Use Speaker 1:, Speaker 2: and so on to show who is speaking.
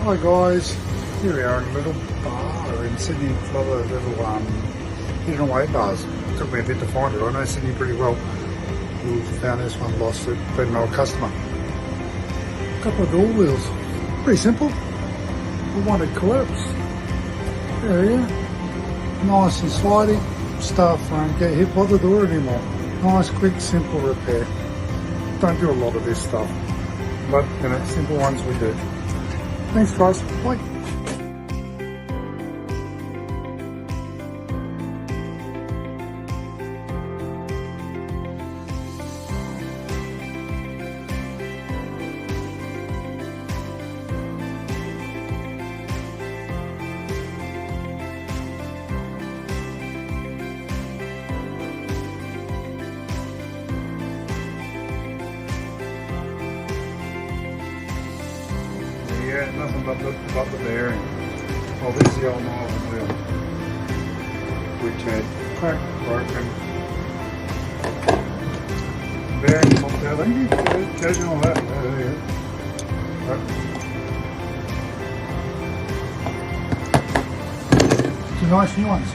Speaker 1: Hi guys, here we are in a little bar in Sydney, a lot of little hidden away bars. Took me a bit to find it. I know Sydney pretty well. We found this one lost it, been an old customer. A couple of door wheels, pretty simple. I wanted collapsed. There you go. Nice and slidey. Staff won't get hit by the door anymore. Nice, quick, simple repair. Don't do a lot of this stuff, but you know, simple ones we do. Thanks guys, bye. Yeah, nothing but the bearing. Oh, this is the old Marvin wheel, which had cracked, broken. Bearing popped out. Thank you. Judging all that. There you go. Some nice new ones.